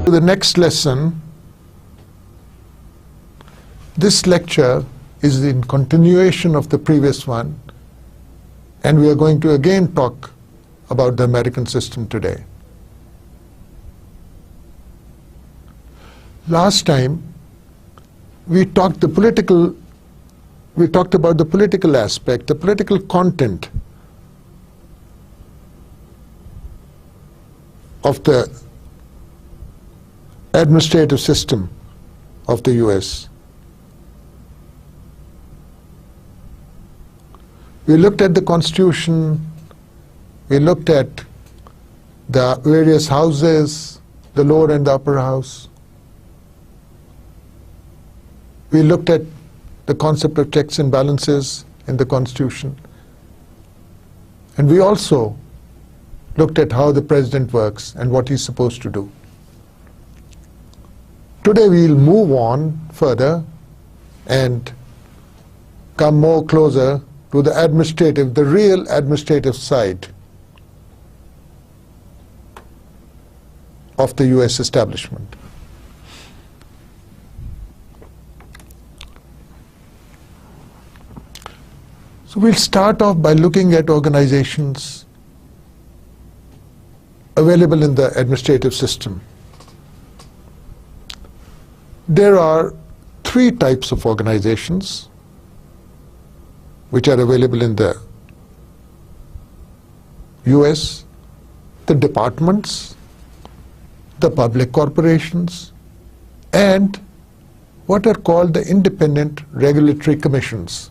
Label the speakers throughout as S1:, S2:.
S1: The next lesson, this lecture is in continuation of the previous one, and we are going to again talk about the American system today. Last time we talked about the political aspect, the political content of the administrative system of the US. We looked at the Constitution, we looked at the various houses, the lower and the upper house. We looked at the concept of checks and balances in the Constitution. And we also looked at how the president works and what he's supposed to do. Today we'll move on further and come more closer to the administrative, the real administrative side of the US establishment. So we'll start off by looking at organizations available in the administrative system. There are three types of organizations which are available in the US: the departments, the public corporations, and what are called the independent regulatory commissions.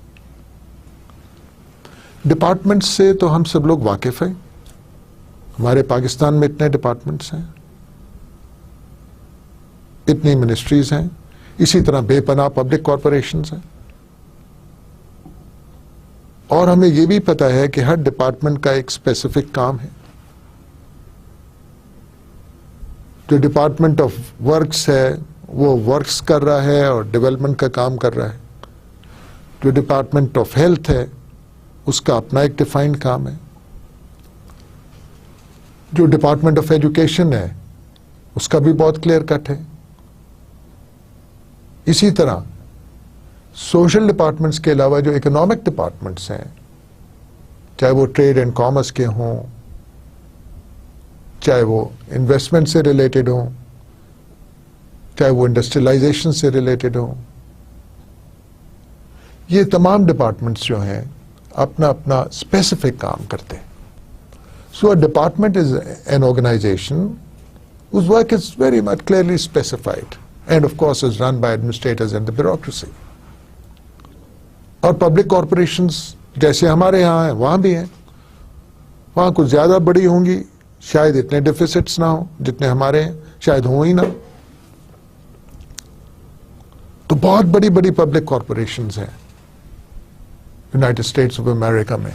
S1: Departments से तो हम सब लोग वाकिफ हैं, हमारे पाकिस्तान में इतने डिपार्टमेंट्स हैं, इतनी मिनिस्ट्रीज हैं, इसी तरह बेपनाह पब्लिक कॉरपोरेशंस हैं, और हमें ये भी पता है कि हर डिपार्टमेंट का एक स्पेसिफिक काम है. जो डिपार्टमेंट ऑफ वर्क्स है वो वर्क्स कर रहा है और डेवलपमेंट का काम कर रहा है. जो डिपार्टमेंट ऑफ हेल्थ है उसका अपना एक डिफाइंड काम है. जो डिपार्टमेंट ऑफ एजुकेशन है उसका भी बहुत क्लियर कट है. इसी तरह सोशल डिपार्टमेंट्स के अलावा जो इकोनॉमिक डिपार्टमेंट्स हैं, चाहे वो ट्रेड एंड कॉमर्स के हों, चाहे वो इन्वेस्टमेंट से रिलेटेड हों, चाहे वो इंडस्ट्रियलाइजेशन से रिलेटेड हों, ये तमाम डिपार्टमेंट्स जो हैं अपना अपना स्पेसिफिक काम करते हैं. So a department is an organization whose work is very much clearly specified and of course is run by administrators and the bureaucracy. और पब्लिक कॉरपोरेशंस जैसे हमारे यहाँ हैं वहाँ भी हैं. वहाँ कुछ ज़्यादा बड़ी होंगी, शायद इतने डेफिसिट्स ना हो जितने हमारे हैं, शायद हो ही ना. तो बहुत बड़ी बड़ी पब्लिक कॉरपोरेशंस हैं यूनाइटेड स्टेट्स ऑफ अमेरिका में.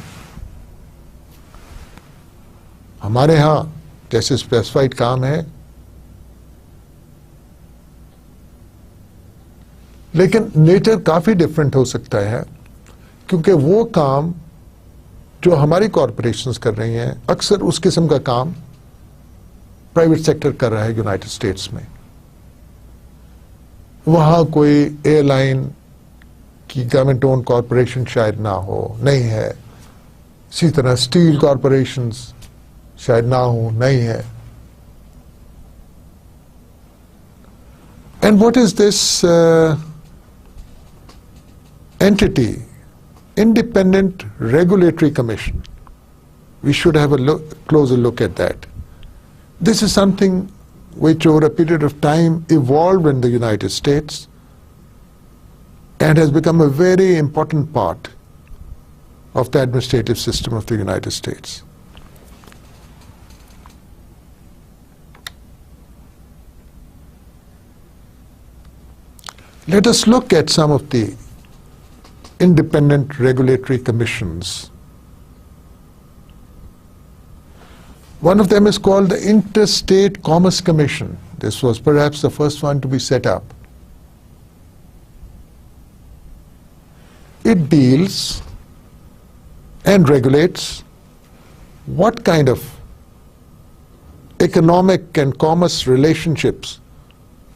S1: हमारे यहाँ जैसे स्पेसिफाइड काम है, लेकिन नेचर काफी डिफरेंट हो सकता है, क्योंकि वो काम जो हमारी कॉरपोरेशंस कर रही हैं अक्सर उस किस्म का काम प्राइवेट सेक्टर कर रहा है यूनाइटेड स्टेट्स में. वहां कोई एयरलाइन की गवर्नमेंट ओन कॉरपोरेशन शायद ना हो, नहीं है. इसी तरह स्टील कॉरपोरेशंस शायद ना हो, नहीं है. And what is this entity, Independent Regulatory Commission? We should have a closer look at that. This is something which over a period of time evolved in the United States and has become a very important part of the administrative system of the United States. Let us look at some of the independent regulatory commissions. One of them is called the Interstate Commerce Commission. This was perhaps the first one to be set up. It deals and regulates what kind of economic and commerce relationships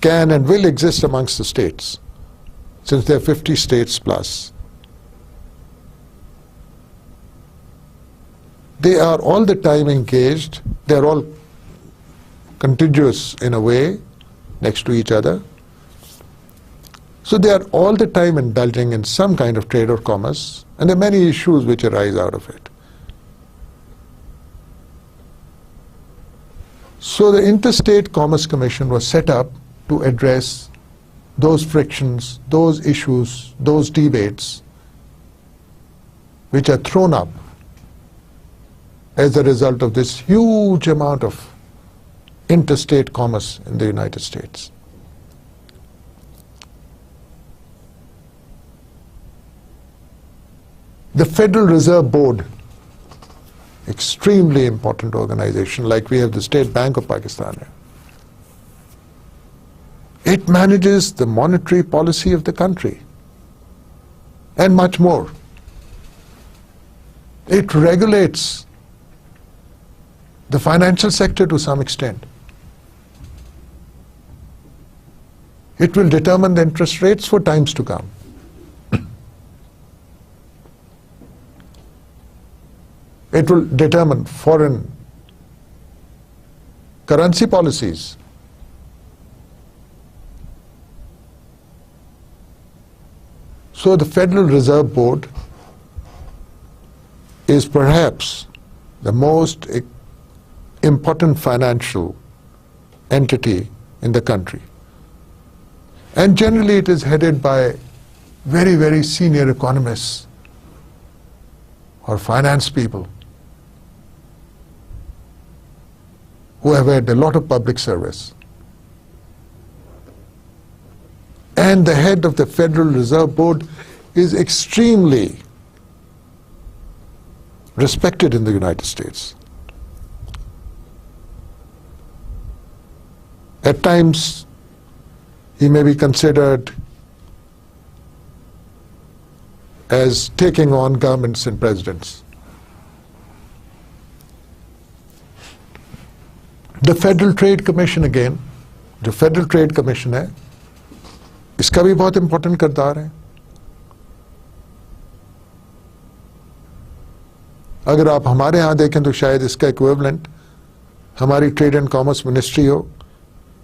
S1: can and will exist amongst the states, since there are 50 states plus. They are all the time engaged, they are all contiguous in a way, next to each other. So they are all the time indulging in some kind of trade or commerce, and there are many issues which arise out of it. So the Interstate Commerce Commission was set up to address those frictions, those issues, those debates which are thrown up as a result of this huge amount of interstate commerce in the United States. The Federal Reserve Board, extremely important organization, like we have the State Bank of Pakistan here. It manages the monetary policy of the country and much more. It regulates the financial sector to some extent. It will determine the interest rates for times to come. It will determine foreign currency policies. So the Federal Reserve Board is perhaps the most important financial entity in the country. And generally it is headed by very, very senior economists or finance people who have had a lot of public service. And the head of the Federal Reserve Board is extremely respected in the United States. At times, he may be considered as taking on governments and presidents. The Federal Trade Commission again, जो Federal Trade Commission है, इसका भी बहुत important किरदार है. अगर आप हमारे यहाँ देखें तो शायद इसका इक्विवेलेंट हमारी ट्रेड एंड कॉमर्स मिनिस्ट्री हो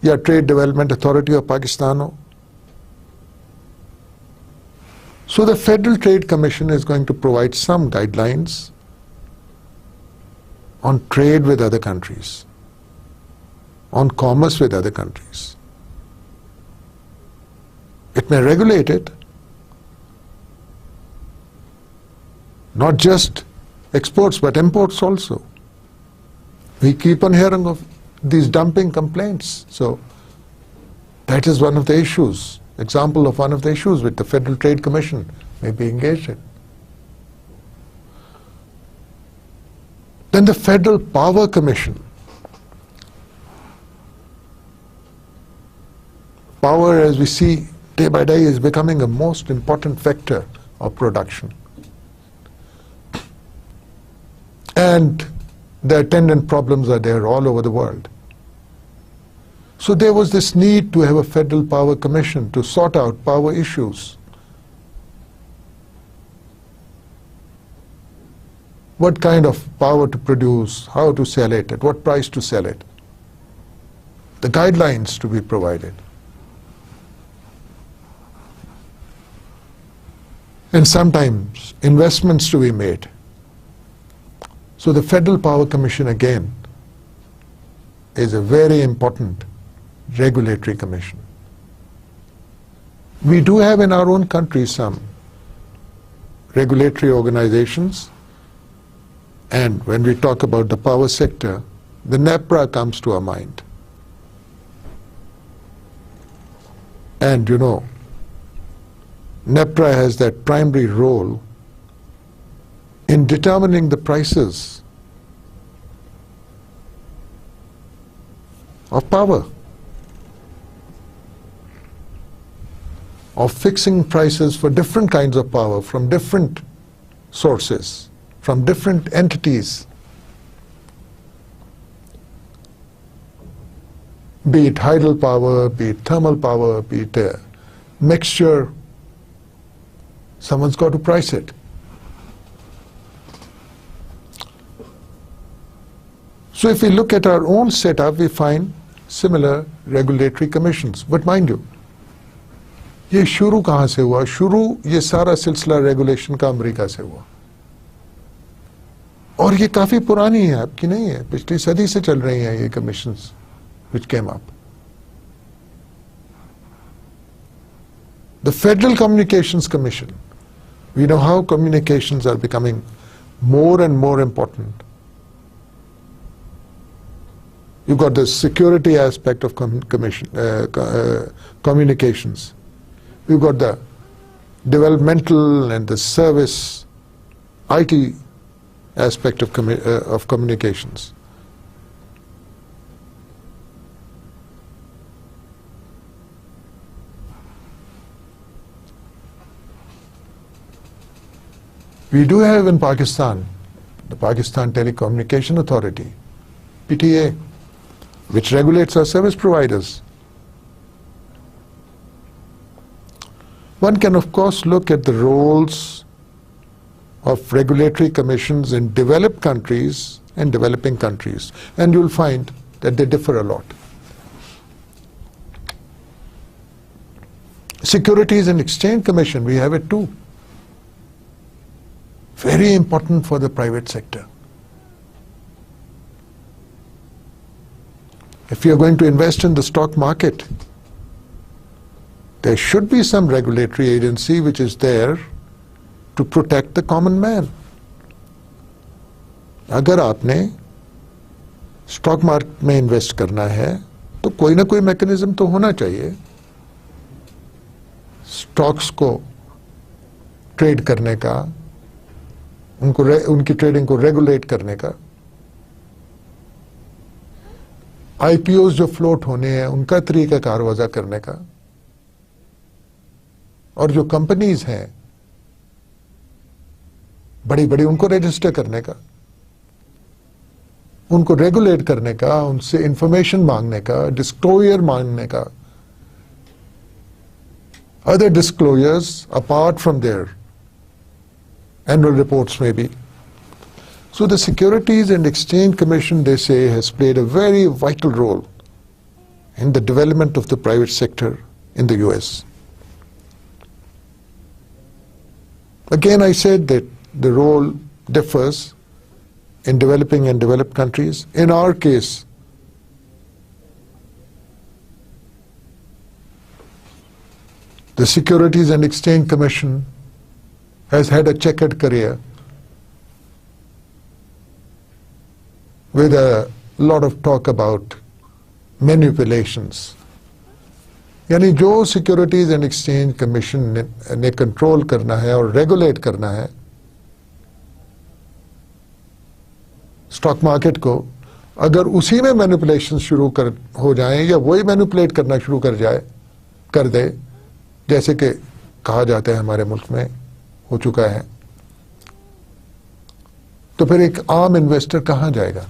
S1: या trade development authority of Pakistan हो. So the Federal Trade Commission is going to provide some guidelines on trade with other countries, on commerce with other countries. It may regulate it, not just exports but imports also. We keep on hearing of these dumping complaints. So that is one of the issues, example of one of the issues which the Federal Trade Commission may be engaged in. Then the Federal Power Commission. Power, as we see day by day, is becoming a most important factor of production. And the attendant problems are there all over the world. So there was this need to have a Federal Power Commission to sort out power issues. What kind of power to produce, how to sell it, at what price to sell it. The guidelines to be provided. And sometimes investments to be made. So the Federal Power Commission again is a very important regulatory commission. We do have in our own country some regulatory organizations, and when we talk about the power sector, the NEPRA comes to our mind. And you know, NEPRA has that primary role in determining the prices of power, of fixing prices for different kinds of power from different sources, from different entities. be it tidal power, be it thermal power, be it a mixture, someone's got to price it. So if we look at our own setup, we find similar regulatory commissions. But mind you, ये शुरू कहाँ से हुआ? शुरू ये सारा सिलसिला regulation का अमेरिका से हुआ, और ये काफी पुरानी है, आपकी नहीं है, पिछली सदी से चल रही हैं ये commissions which came up. The Federal Communications Commission, we know how communications are becoming more and more important. You've got the security aspect of communications. You've got the developmental and the service, IT aspect of communications. We do have in Pakistan the Pakistan Telecommunication Authority, PTA, which regulates our service providers. One can of course look at the roles of regulatory commissions in developed countries and developing countries, and you'll find that they differ a lot. Securities and Exchange Commission, we have it too. Very important for the private sector. If you are going to invest in the stock market, there should be some regulatory agency which is there to protect the common man. अगर आपने stock market में invest करना है तो कोई ना कोई mechanism तो होना चाहिए स्टॉक्स को ट्रेड करने का, उनकी ट्रेडिंग को रेगुलेट करने का, आईपीओ जो फ्लोट होने हैं उनका तरीका कारवजा करने का, और जो कंपनीज हैं बड़ी बड़ी उनको रजिस्टर करने का, उनको रेगुलेट करने का, उनसे इंफॉर्मेशन मांगने का, डिस्क्लोजर मांगने का, other disclosures apart from their annual reports maybe. So the Securities and Exchange Commission, they say, has played a very vital role in the development of the private sector in the US. Again, I said that the role differs in developing and developed countries. In our case, the Securities and Exchange Commission has had a checkered career with a lot of talk about manipulations. यानी जो securities and exchange commission ने control करना है और regulate करना है stock market को, अगर उसी में मैनिपुलेशन शुरू हो जाएं या वही मैनिपुलेट करना शुरू कर दे, जैसे कि कहा जाता है हमारे मुल्क में हो चुका है, तो फिर एक आम इन्वेस्टर कहां जाएगा?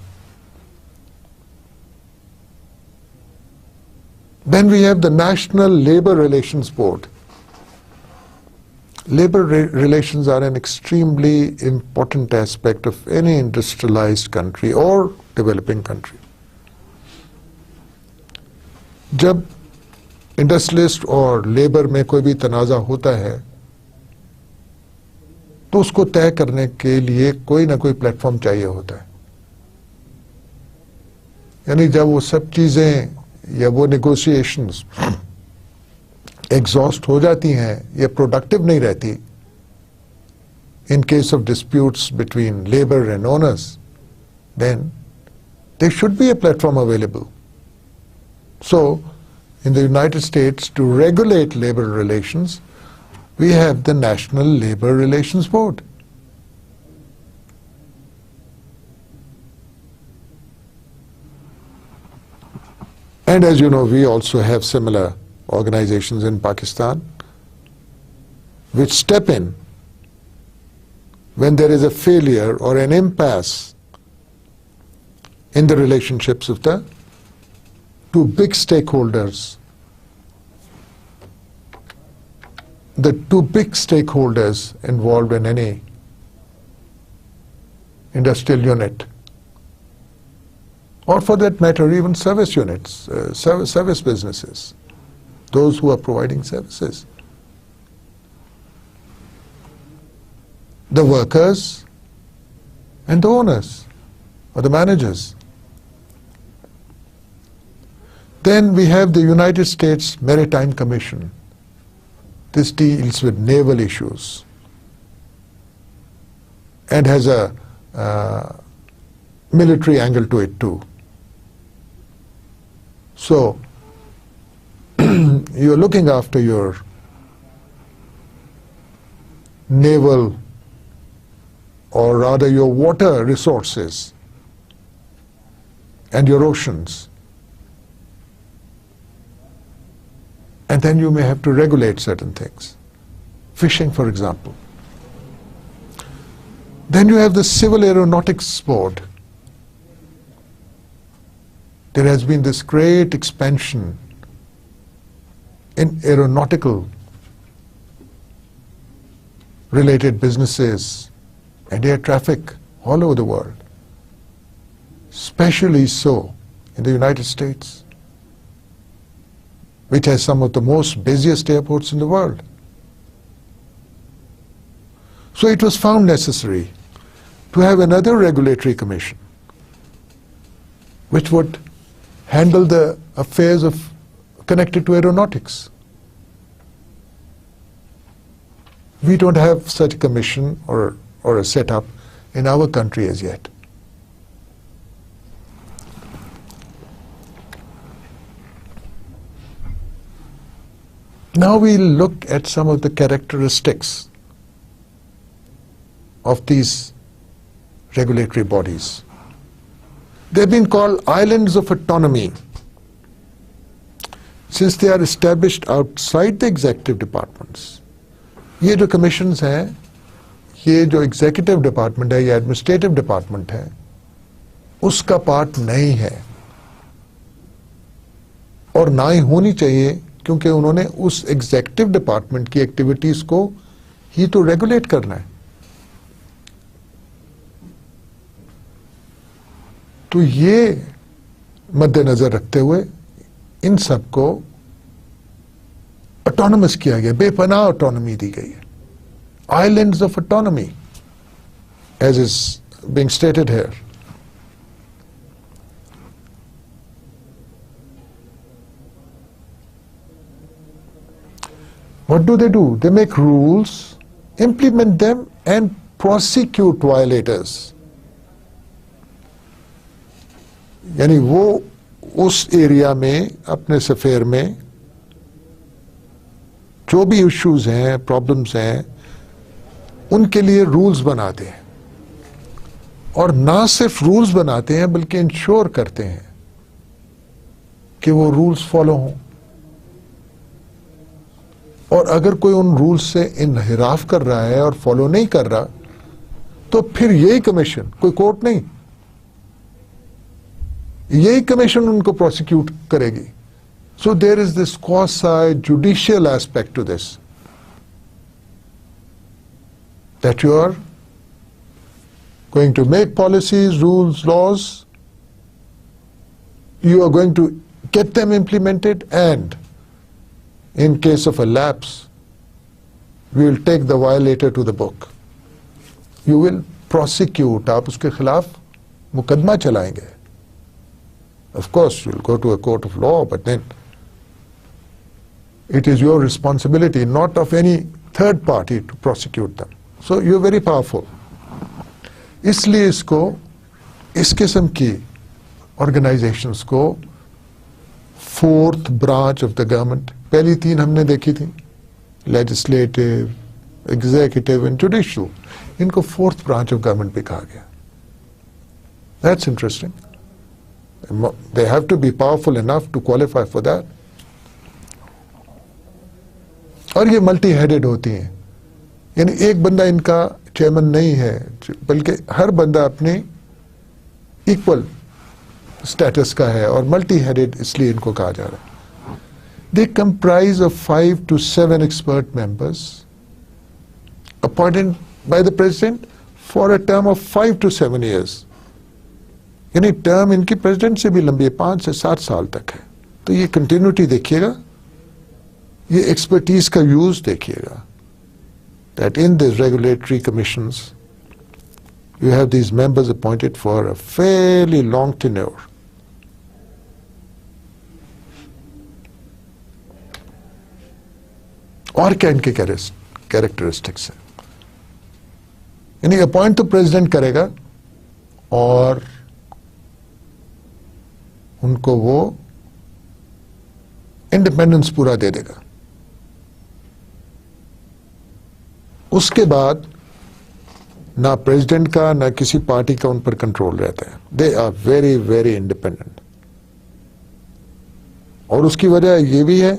S1: Then we have the National Labor Relations Board. Labor relations are an extremely important aspect of any industrialized country or developing country. जब इंडस्ट्रियलिस्ट और लेबर में कोई भी तनाज़ा होता है तो उसको तय करने के लिए कोई ना कोई प्लेटफॉर्म चाहिए होता है। यानी जब वो सब चीजें या वो नेगोशिएशंस एग्जॉस्ट हो जाती हैं या प्रोडक्टिव नहीं रहती, in case of disputes between labor and owners, then there should be a platform available. So, in the United States, to regulate labor relations, we have the National Labor Relations Board. And as you know, we also have similar organizations in Pakistan which step in when there is a failure or an impasse in the relationships of the two big stakeholders, the two big stakeholders involved in any industrial unit, or for that matter even service units, service businesses, those who are providing services. The workers and the owners or the managers. Then we have the United States Maritime Commission. This deals with naval issues and has a military angle to it too. So you're looking after your naval, or rather your water resources and your oceans. And then you may have to regulate certain things. Fishing, for example. Then you have the Civil Aeronautics Board. There has been this great expansion in aeronautical related businesses and air traffic all over the world, especially so in the United States, which has some of the most busiest airports in the world. So it was found necessary to have another regulatory commission which would handle the affairs connected to aeronautics. We don't have such a commission or a setup in our country as yet. Now we'll look at some of the characteristics of these regulatory bodies. They've been called islands of autonomy, since they are established outside the executive departments. ये जो commissions हैं, ये जो executive department है या administrative department है, उसका part नहीं है और ना ही होनी चाहिए, क्योंकि उन्होंने उस executive department की activities को ही तो regulate करना है. तो ये मद्देनजर रखते हुए इन सबको ऑटोनमस किया गया, बेपनाह ऑटोनॉमी दी गई है. Islands of autonomy, as is being stated here. What do? They make rules, implement them and prosecute violators. यानी वो उस एरिया में, अपने सफेयर में जो भी इश्यूज हैं, प्रॉब्लम्स हैं, उनके लिए रूल्स बनाते हैं. और ना सिर्फ रूल्स बनाते हैं बल्कि इंश्योर करते हैं कि वो रूल्स फॉलो हों. और अगर कोई उन रूल्स से इनहिराफ कर रहा है और फॉलो नहीं कर रहा, तो फिर यही कमीशन, कोई कोर्ट नहीं, यही कमीशन उनको प्रोसिक्यूट करेगी. So there is this quasi judicial aspect to this, that you are going to make policies, rules, laws, you are going to get them implemented, and in case of a lapse, we will take the violator to the book. You will prosecute, आप उसके खिलाफ मुकदमा चलाएंगे. Of course, you will go to a court of law, but then it is your responsibility, not of any third party, to prosecute them. So you are very powerful. इसलिए इसको, इस किस्म की organizations को fourth branch of the government, पहली तीन हमने देखी थी, legislative, executive and judicial, इनको fourth branch of government भी कहा गया. That's interesting. They have to be powerful enough to qualify for that. और ये मल्टी हेडेड होती हैं, यानी एक बंदा इनका चेयरमैन नहीं है, बल्कि हर बंदा अपने इक्वल स्टेटस का है और मल्टी हेडेड इसलिए इनको कहा जा रहा है। They comprise of 5 to 7 expert members appointed by the president for a term of 5 to 7 years। यानी टर्म इनकी प्रेसिडेंट से भी लंबी है, 5 से 7 साल तक है। तो ये कंटिन्यूटी देखिएगा, ये एक्सपर्टीज का यूज देखिएगा, that in these regulatory commissions you have these members appointed for a fairly long tenure। और क्या इनके कैरेक्टरिस्टिक्स है? यानी अपॉइंट तो प्रेसिडेंट करेगा और उनको वो इंडिपेंडेंस पूरा दे देगा। उसके बाद ना प्रेसिडेंट का ना किसी पार्टी का उन पर कंट्रोल रहता है। They are very very independent. और उसकी वजह यह भी है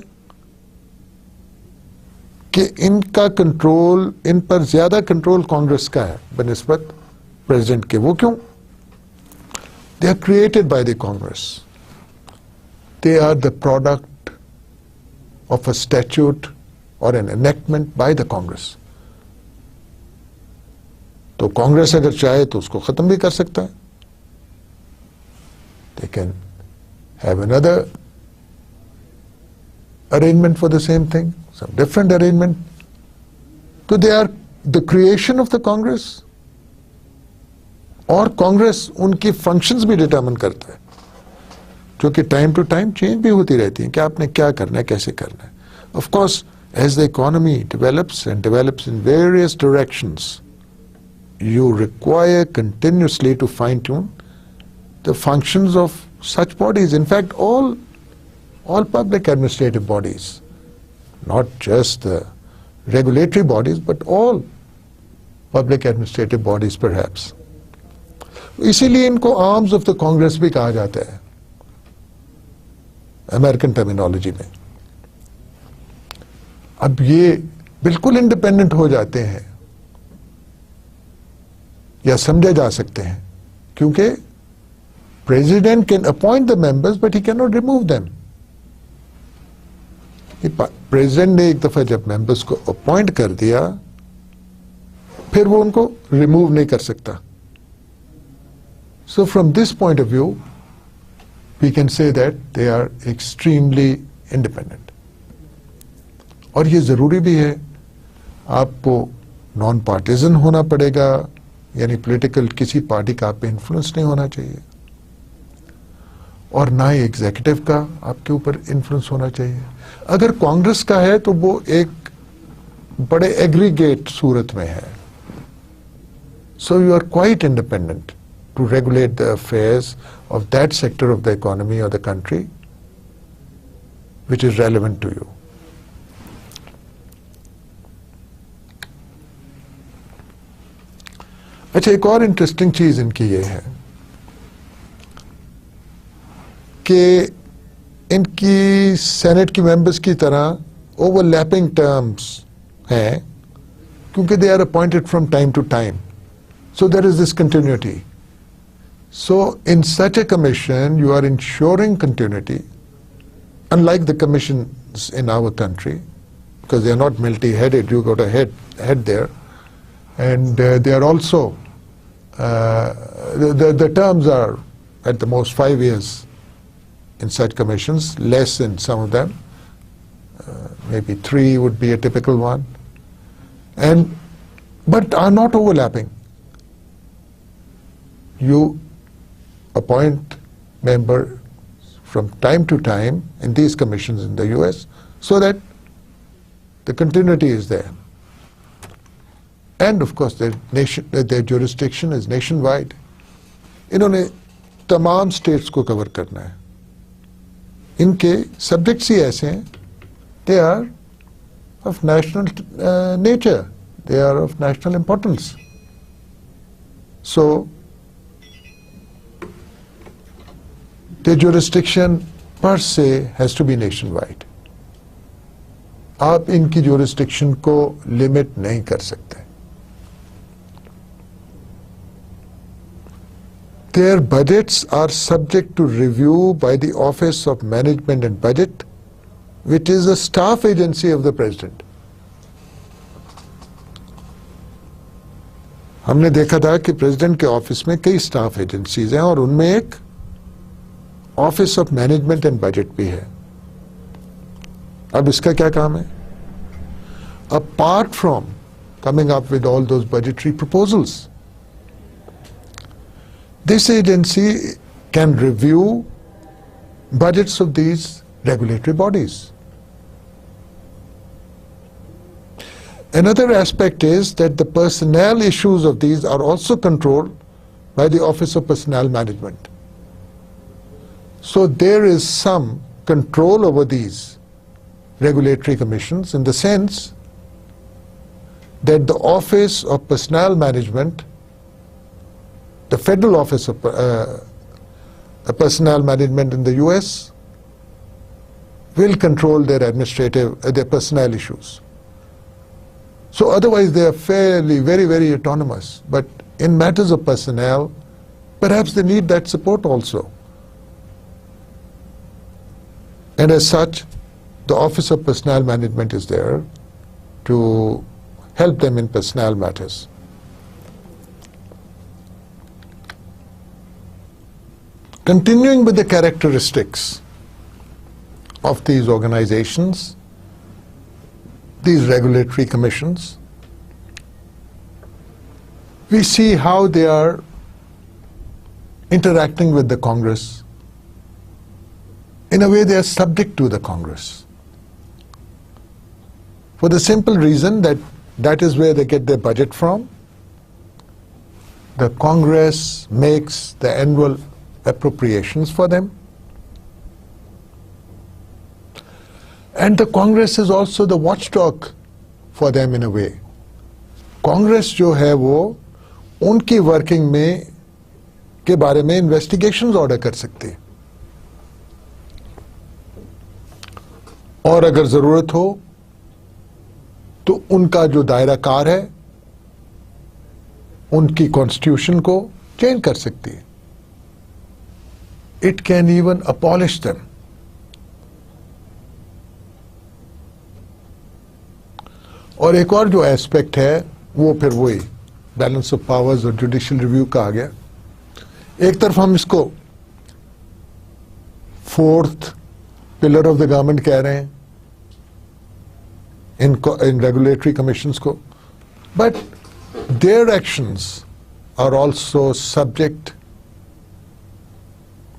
S1: कि इनका कंट्रोल, इन पर ज्यादा कंट्रोल कांग्रेस का है बनिस्बत प्रेसिडेंट के। वो क्यों? They are created by the Congress, they are the product of a statute और an enactment by the Congress. तो कांग्रेस अगर चाहे तो उसको खत्म भी कर सकता है। They can have another arrangement for the same thing, some different arrangement। तो they are the creation of the Congress, और कांग्रेस उनकी फंक्शंस भी डिटरमिन करता है, जो कि टाइम टू टाइम चेंज भी होती रहती है कि आपने क्या करना है, कैसे करना है। Of course as the economy develops and develops in various directions, you require continuously to fine tune the functions of such bodies। In fact, all public administrative bodies, not just the regulatory bodies, but all public administrative bodies perhaps। इसीलिए इनको arms of the Congress भी कहा जाता है American terminology में। अब ये बिल्कुल इंडिपेंडेंट हो जाते हैं या समझे जा सकते हैं, क्योंकि president can appoint the members but he can not remove them. President ने एक दफा जब मेंबर्स को अपॉइंट कर दिया, फिर वो उनको रिमूव नहीं कर सकता। So from this point of view we can say that they are extremely independent. और ये जरूरी भी है, आपको नॉन पार्टिजन होना पड़ेगा, यानी पॉलिटिकल किसी पार्टी का आप पे इन्फ्लुएंस नहीं होना चाहिए, और ना ही एग्जीक्यूटिव का आपके ऊपर इन्फ्लुएंस होना चाहिए। अगर कांग्रेस का है तो वो एक बड़े एग्रीगेट सूरत में है। So you are quite independent to regulate the affairs of that sector of the economy और the country which is relevant to you. अच्छा, एक और इंटरेस्टिंग चीज इनकी ये है कि इनकी सेनेट की मेंबर्स की तरह ओवरलैपिंग टर्म्स हैं, क्योंकि they are appointed from time to time, so there is this continuity. So in such a commission you are ensuring continuity, unlike the commissions in our country, because they are not multi headed, you got a head there, and they are also the terms are at the most 5 years in such commissions, less in some of them, maybe 3 would be a typical one, but are not overlapping. You appoint members from time to time in these commissions in the US so that the continuity is there. And of course their jurisdiction is nationwide. इन्होंने तमाम states को cover करना है। इनके subjects ही ऐसे हैं, they are of national nature, they are of national importance. So their jurisdiction per se has to be nationwide. आप इनकी jurisdiction को लिमिट नहीं कर सकते। their budgets are subject to review by the Office of Management and Budget, which is a staff agency of the President. हमने देखा था कि प्रेसिडेंट के ऑफिस में कई स्टाफ एजेंसीज हैं और उनमें एक office of management and budget भी है. अब इसका क्या काम है? Apart from coming up with all those budgetary proposals, this agency can review budgets of these regulatory bodies. Another aspect is that the personnel issues of these are also controlled by the Office of Personnel Management. So there is some control over these regulatory commissions in the sense that the Office of Personnel Management, the Federal Office of Personnel Management in the US, will control their their personnel issues. So otherwise they are fairly, very, very autonomous. But in matters of personnel, perhaps they need that support also. And as such, the Office of Personnel Management is there to help them in personnel matters. Continuing with the characteristics of these organizations, these regulatory commissions, we see how they are interacting with the Congress. In a way, they are subject to the Congress, for the simple reason that that is where they get their budget from. The Congress makes the annual appropriations for them. And the Congress is also the watchdog for them in a way. Congress जो है वो उनकी working में के बारे में investigations order कर सकती है, और अगर जरूरत हो तो उनका जो दायरा कार है उनकी कॉन्स्टिट्यूशन को चेंज कर सकती है. It can even abolish them. और एक और जो एस्पेक्ट है वो फिर वही बैलेंस ऑफ पावर्स और जुडिशियल रिव्यू का आ गया. एक तरफ हम इसको fourth pillar of the government कह रहे हैं in regulatory commissions ko, but their actions are also subject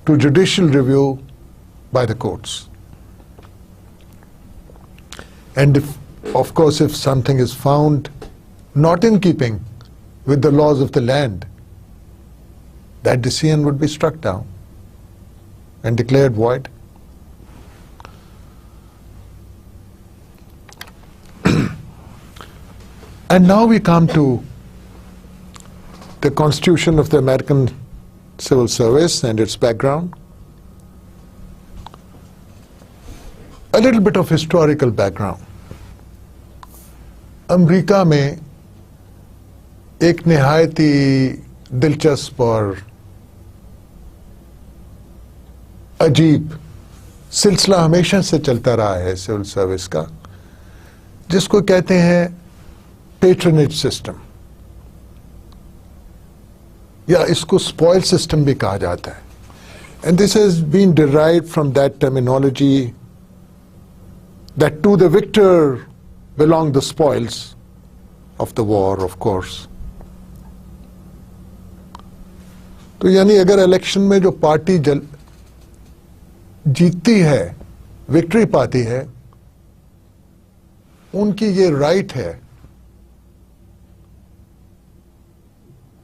S1: to judicial review by the courts. And if, of course, if something is found not in keeping with the laws of the land, that decision would be struck down and declared void. And now we come to the Constitution of the American Civil Service and its background. A little bit of historical background. America में एक निहायत ही दिलचस्प और अजीब सिलसिला हमेशा से चलता रहा है सिविल सर्विस का, जिसको कहते हैं पेट्रनेज सिस्टम, या इसको स्पॉइल सिस्टम भी कहा जाता है. And this has been derived from that terminology that to the victor belong the spoils of the war, of course. तो यानी अगर इलेक्शन में जो पार्टी जीतती है, विक्ट्री पाती है, उनकी ये राइट है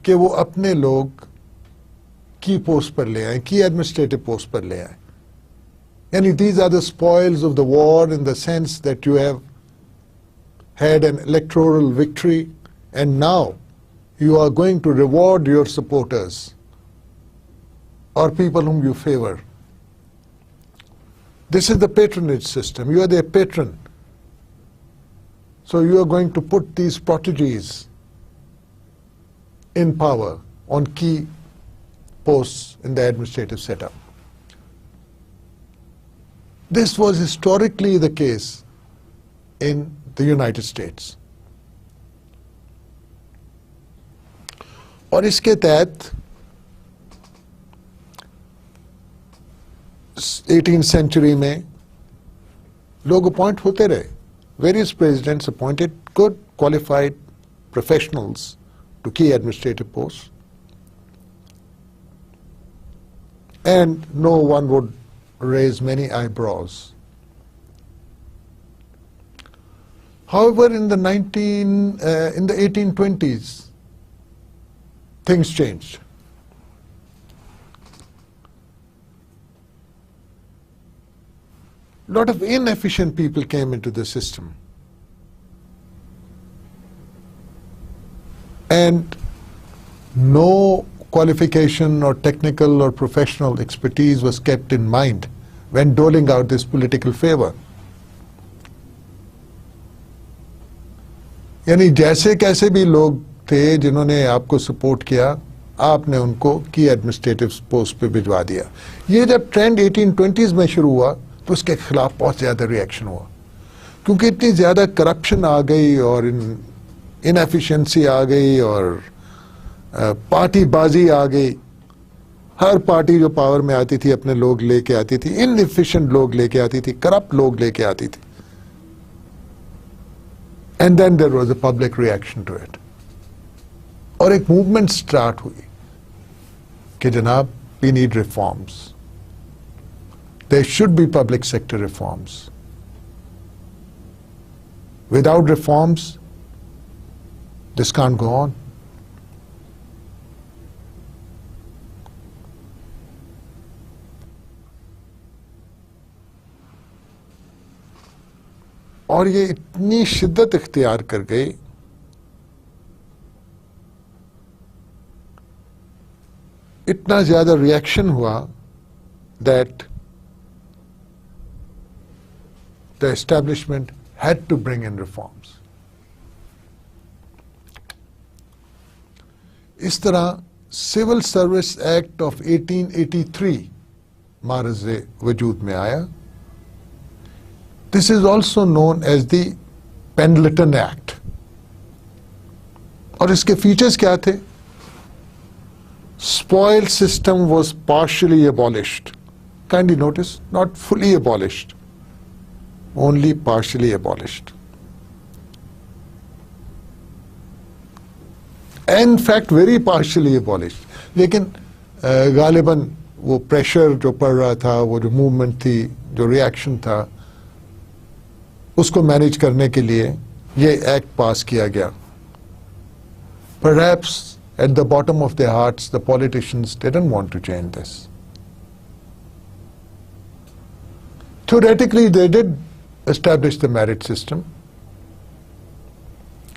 S1: कि वो अपने लोग की पोस्ट पर ले आए, की एडमिनिस्ट्रेटिव पोस्ट पर ले आए. यानी these are the spoils of the war in the sense that you have had an electoral victory and now you are going to reward your supporters or people whom you favor. This is the patronage system. You are their patron. So you are going to put these proteges in power on key posts in the administrative setup. This was historically the case in the United States. और इसके तहत 18th century में लोग appoint होते रहे. Various presidents appointed good qualified professionals to key administrative posts, and no one would raise many eyebrows. However, in the 1820s, things changed. A lot of inefficient people came into the system. And no qualification or technical or professional expertise was kept in mind when doling out this political favor. यानी जैसे कैसे भी लोग थे जिन्होंने आपको support किया, आपने उनको की एडमिनिस्ट्रेटिव पोस्ट पे भिजवा दिया. ये जब ट्रेंड 1820s में शुरू हुआ तो उसके खिलाफ बहुत ज्यादा रिएक्शन हुआ, क्योंकि इतनी ज्यादा करप्शन आ गई और इनएफिशिएंसी आ गई और पार्टीबाजी आ गई. हर पार्टी जो पावर में आती थी अपने लोग लेके आती थी, इनएफिशिएंट लोग लेके आती थी, करप्ट लोग लेके आती थी. And then there was a public reaction to it, और एक मूवमेंट स्टार्ट हुई कि जनाब we need reforms. There should be public sector reforms. Without reforms, this can't go on. और ये इतनी शिद्दत इख्तियार कर गई इतना ज्यादा रिएक्शन हुआ that the establishment had to bring in reforms. इस तरह सिविल सर्विस एक्ट ऑफ 1883 मारज़े वजूद में आया. This is also known as the Pendleton act. और इसके फीचर्स क्या थे? Spoil system was partially abolished. Kindly notice, not fully abolished, only partially abolished. In fact, very partially abolished. लेकिन गालिबन वो प्रेशर जो पड़ रहा था, वो जो मूवमेंट थी, जो रिएक्शन था, उसको मैनेज करने के लिए ये एक्ट पास किया गया. Perhaps at the bottom of their hearts, the politicians didn't want to change this. Theoretically, they did establish the merit system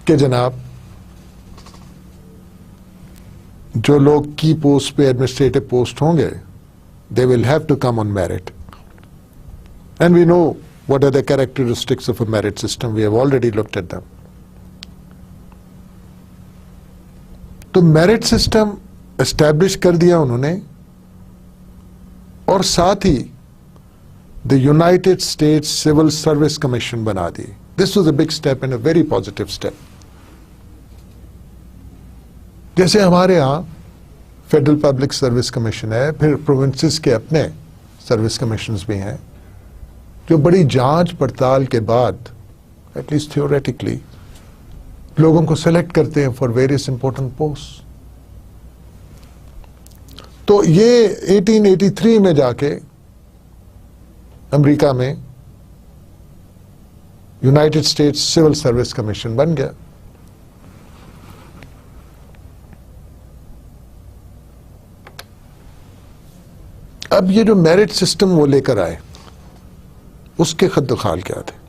S1: कि जनाब जो लोग की पोस्ट पे एडमिनिस्ट्रेटिव पोस्ट होंगे, they will have to come on merit. And we know what are the characteristics of a merit system. We have already looked at them. तो merit system establish कर दिया उन्होंने, और साथ ही the United States Civil Service Commission बना दी. This was a big step and a very positive step. जैसे हमारे यहाँ फेडरल पब्लिक सर्विस कमीशन है, फिर प्रोविंसेस के अपने सर्विस कमीशंस भी हैं, जो बड़ी जांच पड़ताल के बाद एटलीस्ट थियोरेटिकली लोगों को सेलेक्ट करते हैं फॉर वेरियस इंपॉर्टेंट पोस्ट. तो ये 1883 में जाके अमेरिका में United States Civil Service Commission बन गया. अब ये जो मेरिट सिस्टम वो लेकर आए, उसके खद्दखाल क्या थे?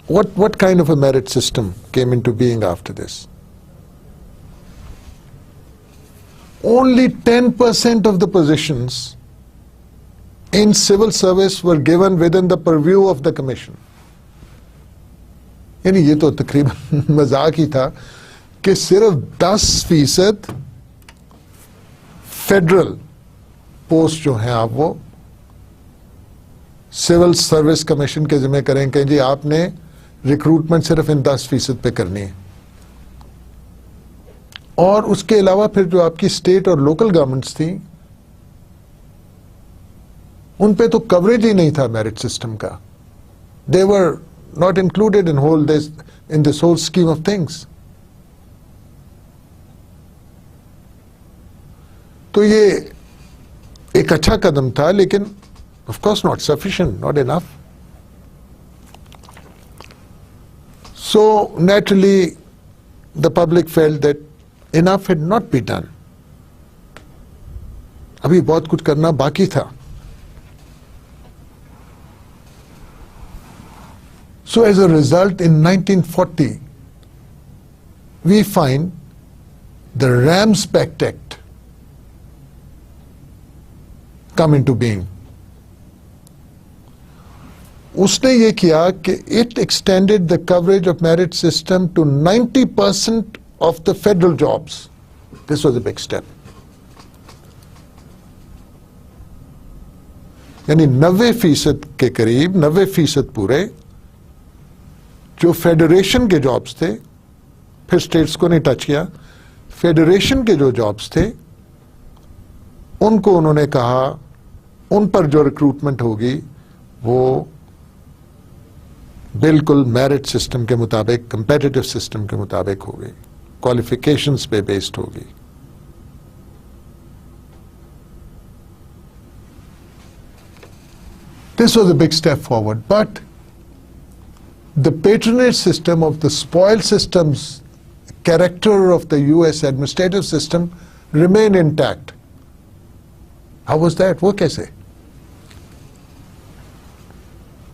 S1: What kind of a merit system came into being after this? Only 10% of the positions in civil service were given within the purview of the commission. यानी ये तो तकरीबन मजाक ही था कि सिर्फ 10% फेडरल पोस्ट जो हैं आप वो सिविल सर्विस कमीशन के जिम्मे करें कि जी आपने रिक्रूटमेंट सिर्फ इन 10% पे करनी है। और उसके अलावा फिर जो आपकी स्टेट और लोकल गवर्नमेंट्स थी उन पे तो कवरेज ही नहीं था मेरिट सिस्टम का। They were not included in this whole scheme of things. तो ये एक अच्छा कदम था, लेकिन of course not sufficient, not enough. So naturally the public felt that enough had not been done. अभी बहुत कुछ करना बाकी था। So as a result, in 1940, we find the Rams-Pact Act come into being. उसने ये किया कि it extended the coverage of merit system to 90% of the federal jobs. This was a big step. यानी 90% के करीब 90% पूरे जो फेडरेशन के जॉब्स थे, फिर स्टेट्स को नहीं टच किया, फेडरेशन के जो जॉब्स थे उनको उन्होंने कहा उन पर जो रिक्रूटमेंट होगी वो बिल्कुल मेरिट सिस्टम के मुताबिक, कंपेटिटिव सिस्टम के मुताबिक होगी, क्वालिफिकेशंस पे बेस्ड होगी। This was a big step forward, but the patronage system of the spoil systems character of the US administrative system remained intact. How was that? वो कैसे?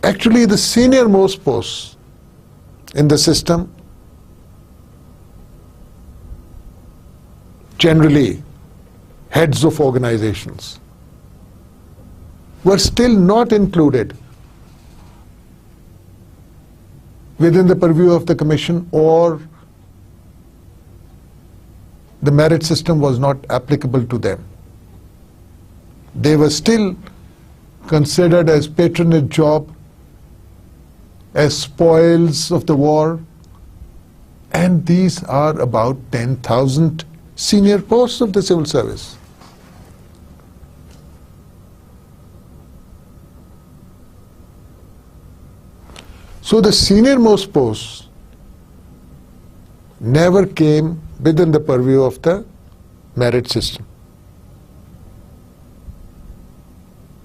S1: Actually, the senior most posts in the system, generally heads of organizations, were still not included within the purview of the commission, or the merit system was not applicable to them. They were still considered as patronage job, as spoils of the war, and these are about 10,000 senior posts of the civil service. So the senior most posts never came within the purview of the merit system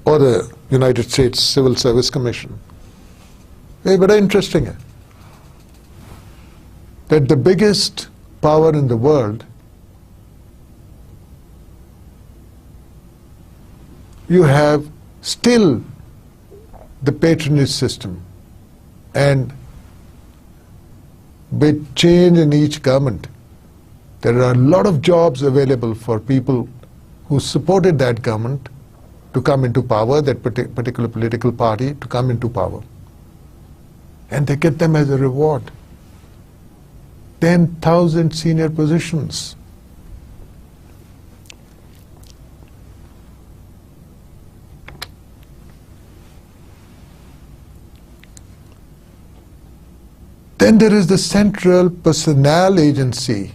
S1: or the United States Civil Service Commission. ये बड़ा interesting है that the biggest power in the world, you have still the patronage system, and with change in each government, there are a lot of jobs available for people who supported that government to come into power, that particular political party to come into power. And they get them as a reward. 10,000 senior positions. Then there is the Central Personnel Agency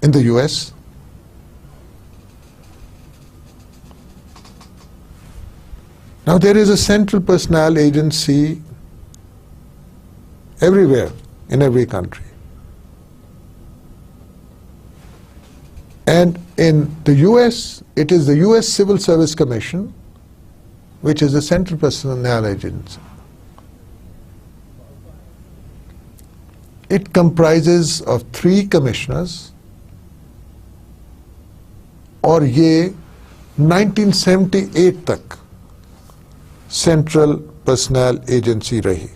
S1: in the US. Now there is a Central Personnel Agency everywhere, in every country. And in the US, it is the US Civil Service Commission, which is the Central Personnel Agency. It comprises of 3 commissioners, और ये 1978 तक central personal agency रही।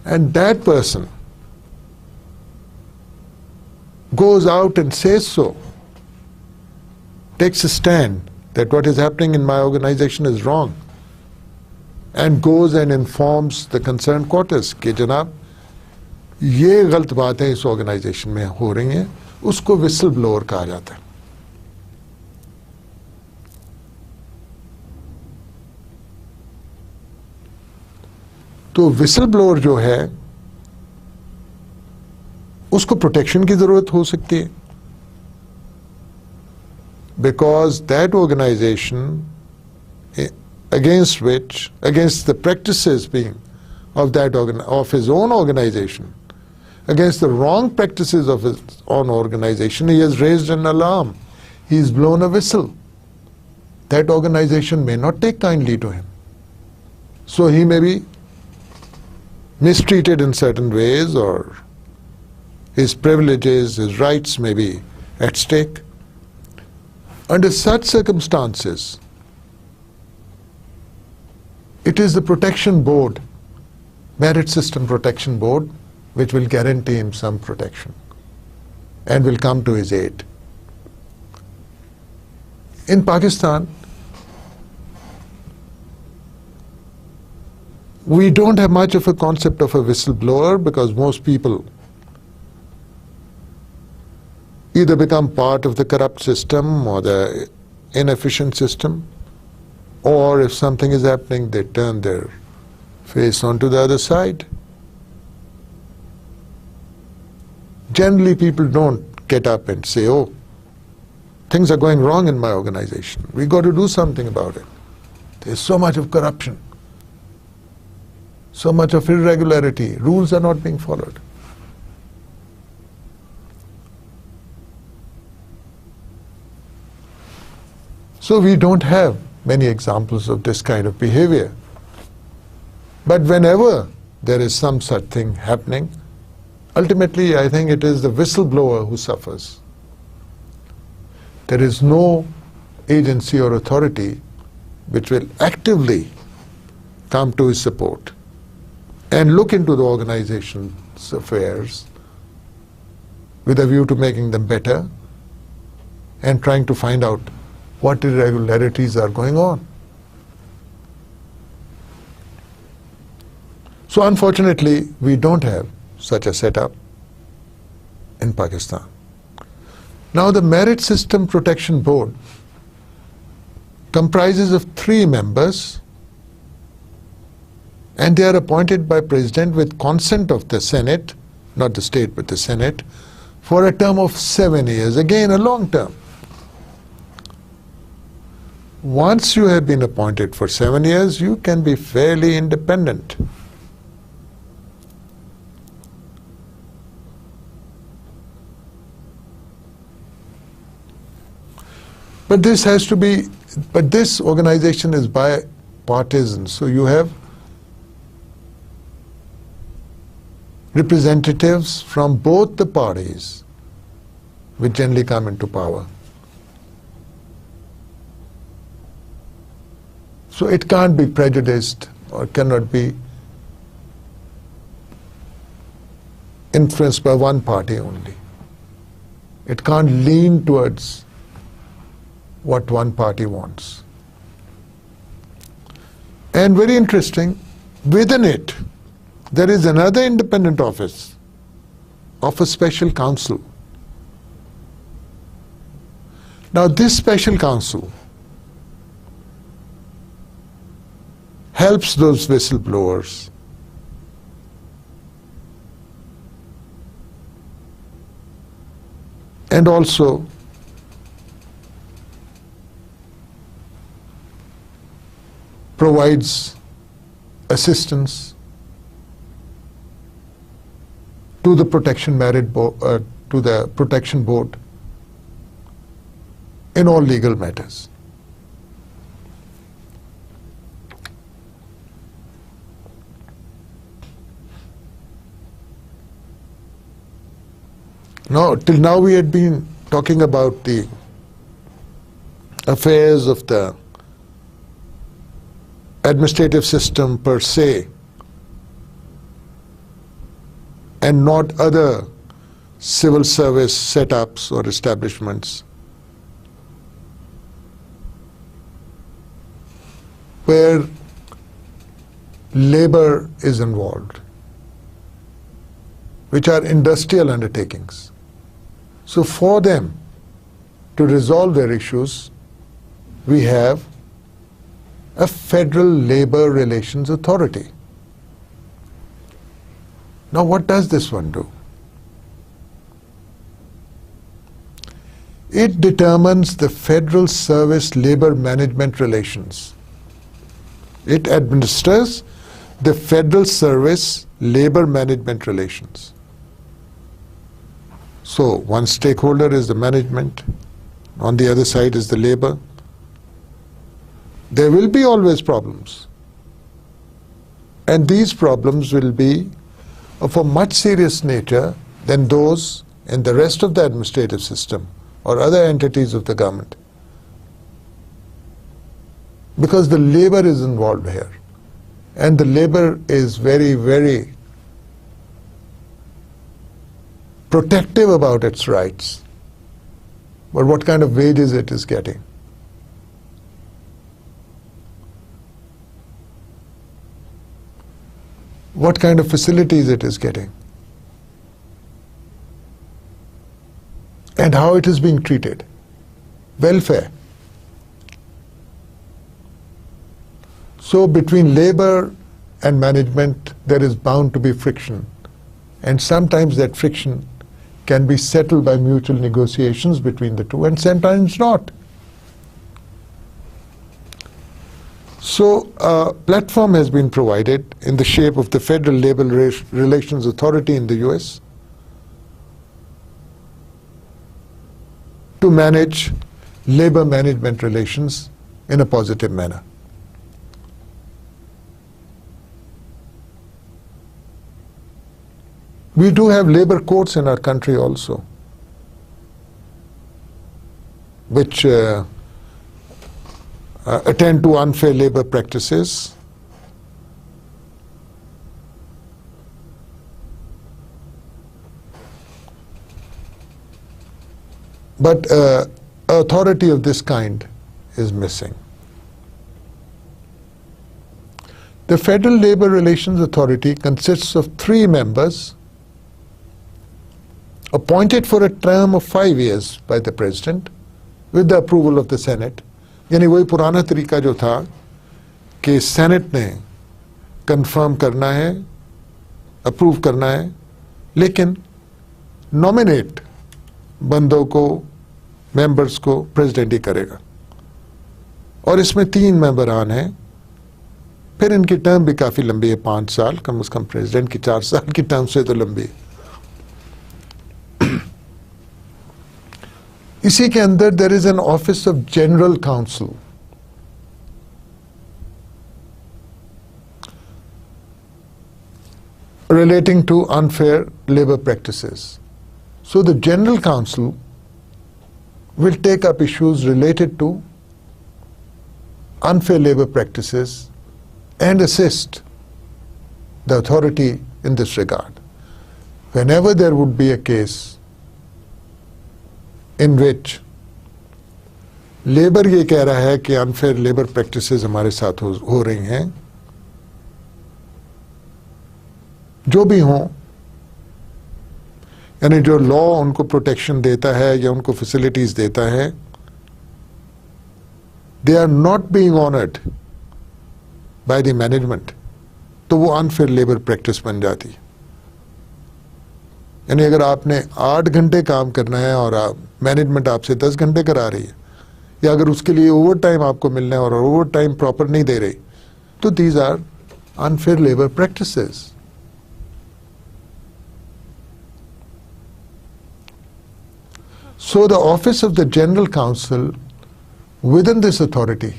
S1: and that person goes out and says so, takes a stand that what is happening in my organization is wrong, and goes and informs the concerned quarters कि जनाब ये गलत बातें इस ऑर्गेनाइजेशन में हो रही हैं, उसको विसल ब्लोअर कहा जाता है. तो विसल ब्लोअर जो है उसको प्रोटेक्शन की जरूरत हो सकती है, because that organisation against the practices being of his own organization, against the wrong practices of his own organization, he has raised an alarm. He has blown a whistle. That organization may not take kindly to him. So he may be mistreated in certain ways, or his privileges, his rights may be at stake. Under such circumstances, it is the protection board, Merit System Protection Board, which will guarantee him some protection and will come to his aid. In Pakistan, we don't have much of a concept of a whistleblower because most people either become part of the corrupt system or the inefficient system, or if something is happening, they turn their face onto the other side. Generally, people don't get up and say, oh, things are going wrong in my organization. We got to do something about it. There's so much of corruption, so much of irregularity. Rules are not being followed. So we don't have many examples of this kind of behavior. But whenever there is some such thing happening, ultimately I think it is the whistleblower who suffers. There is no agency or authority which will actively come to his support and look into the organization's affairs with a view to making them better and trying to find out what irregularities are going on. So unfortunately, we don't have such a setup in Pakistan. Now the Merit System Protection Board comprises of 3 members, and they are appointed by President with consent of the Senate, not the state but the Senate, for a term of 7 years, again a long term. Once you have been appointed for 7 years, you can be fairly independent. But this organization is bipartisan, so you have representatives from both the parties which generally come into power. So it can't be prejudiced or cannot be influenced by one party only. It can't lean towards what one party wants. And very interesting, within it, there is another independent office of a special counsel. Now this special counsel helps those whistleblowers and also provides assistance to the protection board in all legal matters. Now, till now we had been talking about the affairs of the administrative system per se, and not other civil service setups or establishments where labor is involved, which are industrial undertakings. So for them to resolve their issues, we have a Federal Labor Relations Authority. Now what does this one do? It determines the Federal Service Labor Management Relations. It administers the Federal Service Labor Management Relations. So one stakeholder is the management, on the other side is the labor. There will be always problems, and these problems will be of a much serious nature than those in the rest of the administrative system or other entities of the government, because the labor is involved here, and the labor is very, very protective about its rights, but what kind of wages it is getting. What kind of facilities it is getting, and how it is being treated, welfare. So between labor and management there is bound to be friction, and sometimes that friction can be settled by mutual negotiations between the two, and sometimes not. So a platform has been provided in the shape of the Federal Labor Relations Authority in the US to manage labor management relations in a positive manner. We do have labor courts in our country also, which attend to unfair labor practices. But authority of this kind is missing. The Federal Labor Relations Authority consists of 3 members appointed for a term of 5 years by the President with the approval of the Senate. यानी वही पुराना तरीका जो था कि senate ने confirm करना है, अप्रूव करना है, लेकिन नॉमिनेट बंदों को, मेंबर्स को प्रेसिडेंट ही करेगा, और इसमें 3 मेंबरान हैं। फिर इनकी टर्म भी काफ़ी लंबी है, 5 साल, कम से कम प्रेसिडेंट की 4 साल की टर्म से तो लंबी है। इसी के अंदर there is an office of general counsel, relating to unfair labor practices. So the General Council will take up issues related to unfair labor practices and assist the authority in this regard. Whenever there would be a case in which labour ये कह रहा है कि unfair labour practices हमारे साथ हो रही हैं, जो भी हों, यानी जो लॉ उनको प्रोटेक्शन देता है या उनको फैसिलिटीज देता है, they are not being honoured by the management, तो वो अनफेयर लेबर प्रैक्टिस बन जाती है। यानी अगर आपने 8 घंटे काम करना है और मैनेजमेंट आपसे 10 घंटे करा रही है, या अगर उसके लिए ओवर टाइम आपको मिलना है और ओवर टाइम प्रॉपर नहीं दे रही, तो these are unfair labour practices. So the office of the General Counsel within this authority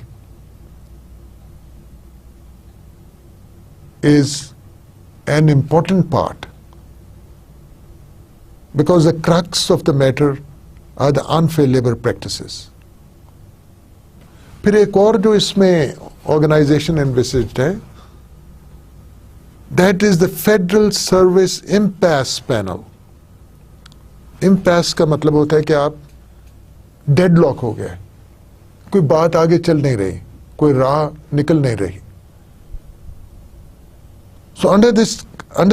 S1: is an important part, because the crux of the matter are the unfair labor practices. फिर एक और जो इसमें organization envisaged है, That is the Federal Service Impasse Panel. Impasse का मतलब होता है कि आप डेडलॉक हो गए, कोई बात आगे चल नहीं रही, कोई राह निकल नहीं रही. So under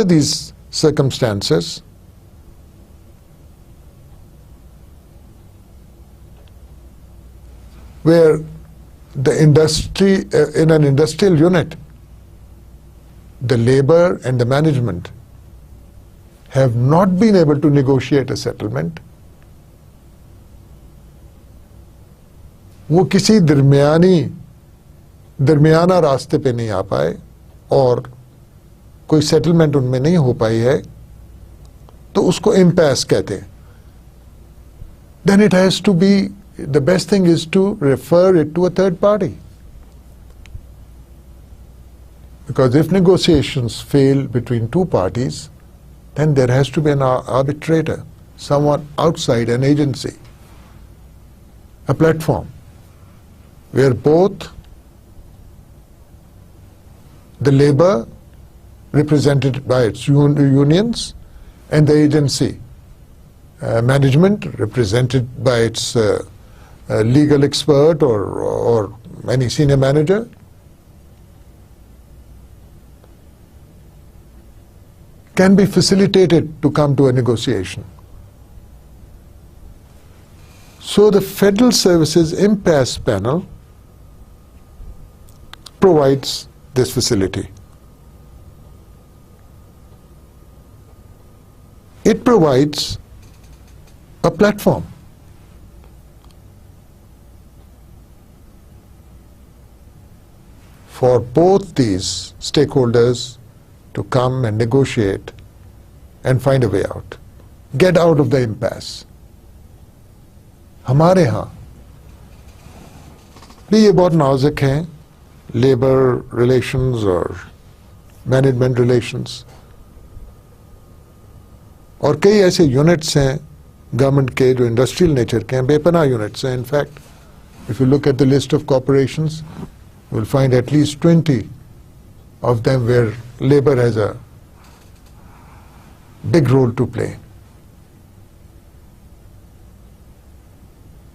S1: these circumstances, where the industry, in an industrial unit, the labor and the management have not been able to negotiate a settlement, वो किसी दरमियाना रास्ते पे नहीं आ पाए और कोई सेटलमेंट उनमें नहीं हो पाई है, तो उसको इम्पैस कहते हैं. Then it has to be, the best thing is to refer it to a third party. Because if negotiations fail between two parties, then there has to be an arbitrator, someone outside an agency, a platform, where both the labor represented by its unions and the agency management represented by its legal expert or any senior manager can be facilitated to come to a negotiation. So the Federal Services Impasse Panel provides this facility. It provides a platform for both these stakeholders to come and negotiate and find a way out, get out of the impasse. हमारे यहाँ भी ये बहुत नाजुक हैं, labor relations और management relations, और कई ऐसे यूनिट्स हैं गवर्नमेंट के जो इंडस्ट्रियल नेचर के हैं, बेपनाह यूनिट्स हैं. In fact if you look at the list of corporations you will find at least 20 of them where labor has a big role to play.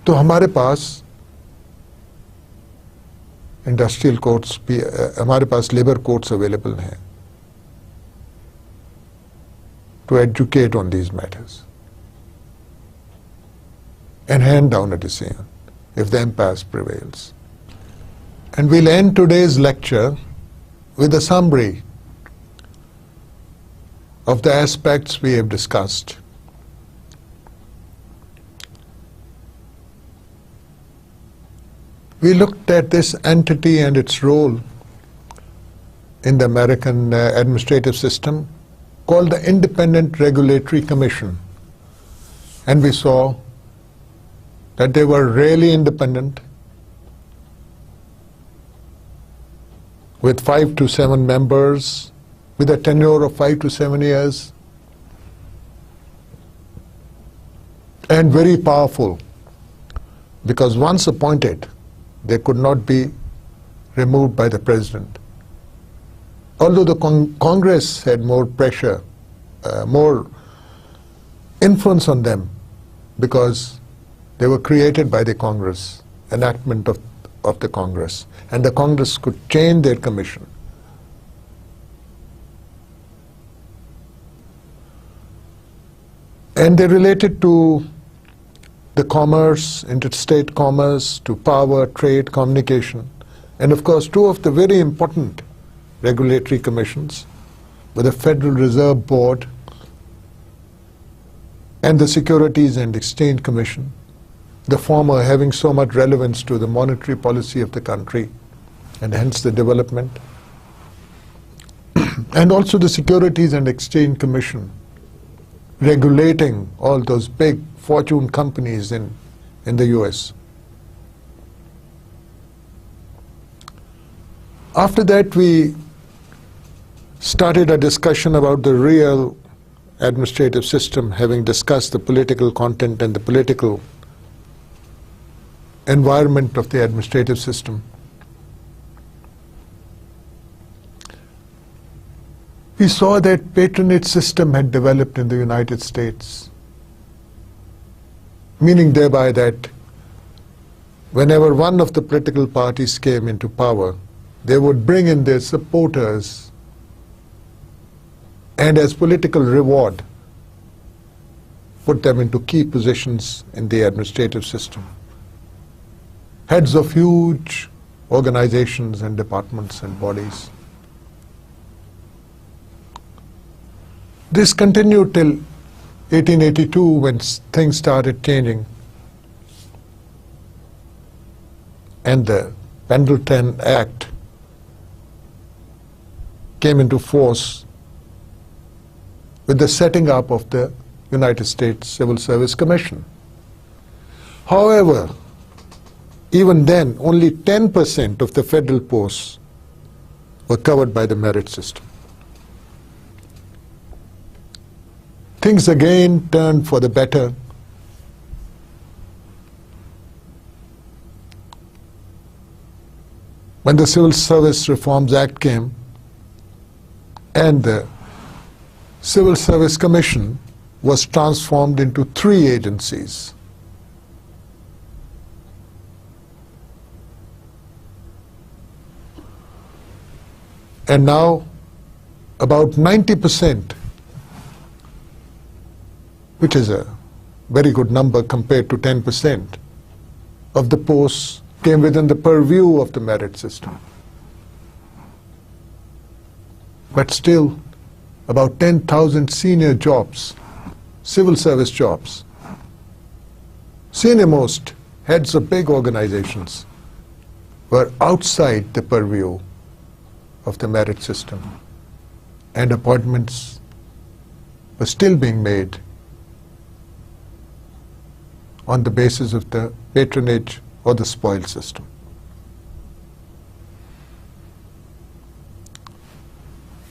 S1: तो हमारे पास इंडस्ट्रियल कोर्ट्स भी, हमारे पास लेबर कोर्ट्स अवेलेबल हैं to educate on these matters and hand down a decision if the impasse prevails. And we'll end today's lecture with a summary of the aspects we have discussed. We looked at this entity and its role in the American administrative system called the Independent Regulatory Commission. And we saw that they were really independent, with 5 to 7 members, with a tenure of 5 to 7 years, and very powerful, because once appointed, they could not be removed by the president. Although the Congress had more pressure, more influence on them, because they were created by the Congress, enactment of the Congress, and the Congress could change their commission. And they related to the commerce, interstate commerce, to power, trade, communication, and of course 2 of the very important regulatory commissions were the Federal Reserve Board and the Securities and Exchange Commission, the former having so much relevance to the monetary policy of the country and hence the development, and also the Securities and Exchange Commission regulating all those big fortune companies in the US. After that, we started a discussion about the real administrative system, having discussed the political content and the political environment of the administrative system. We saw that patronage system had developed in the United States, meaning thereby that whenever one of the political parties came into power, they would bring in their supporters and as political reward put them into key positions in the administrative system. Heads of huge organizations and departments and bodies. This continued till 1882 when things started changing and the Pendleton Act came into force with the setting up of the United States Civil Service Commission. However, even then, only 10% of the federal posts were covered by the merit system. Things again turned for the better. When the Civil Service Reforms Act came and the Civil Service Commission was transformed into 3 agencies. And now about 90%, which is a very good number compared to 10%, of the posts came within the purview of the merit system. But still, about 10,000 senior jobs, civil service jobs, senior-most heads of big organizations were outside the purview of the merit system, and appointments were still being made on the basis of the patronage or the spoil system.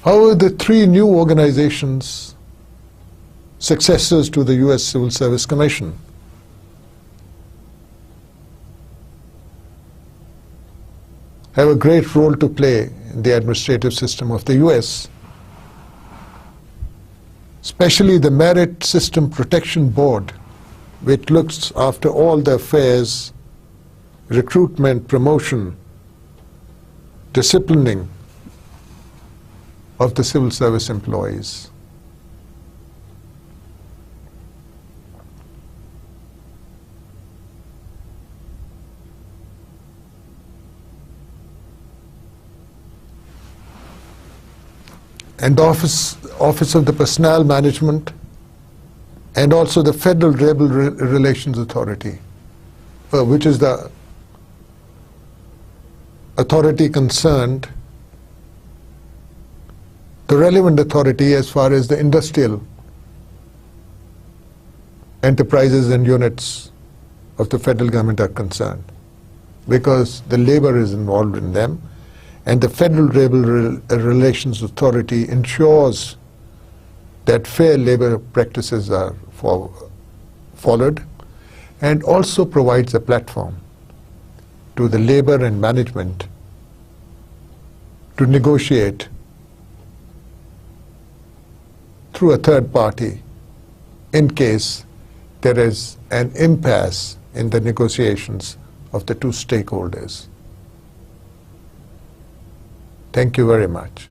S1: However, the 3 new organizations, successors to the US Civil Service Commission, have a great role to play in the administrative system of the US, especially the Merit System Protection Board, which looks after all the affairs, recruitment, promotion, disciplining of the civil service employees. And the Office of the Personnel Management, and also the Federal Labor Relations Authority, which is the authority concerned, the relevant authority as far as the industrial enterprises and units of the federal government are concerned, because the labor is involved in them, and the Federal Labor Relations Authority ensures that fair labor practices are followed, and also provides a platform to the labor and management to negotiate through a third party in case there is an impasse in the negotiations of the 2 stakeholders. Thank you very much.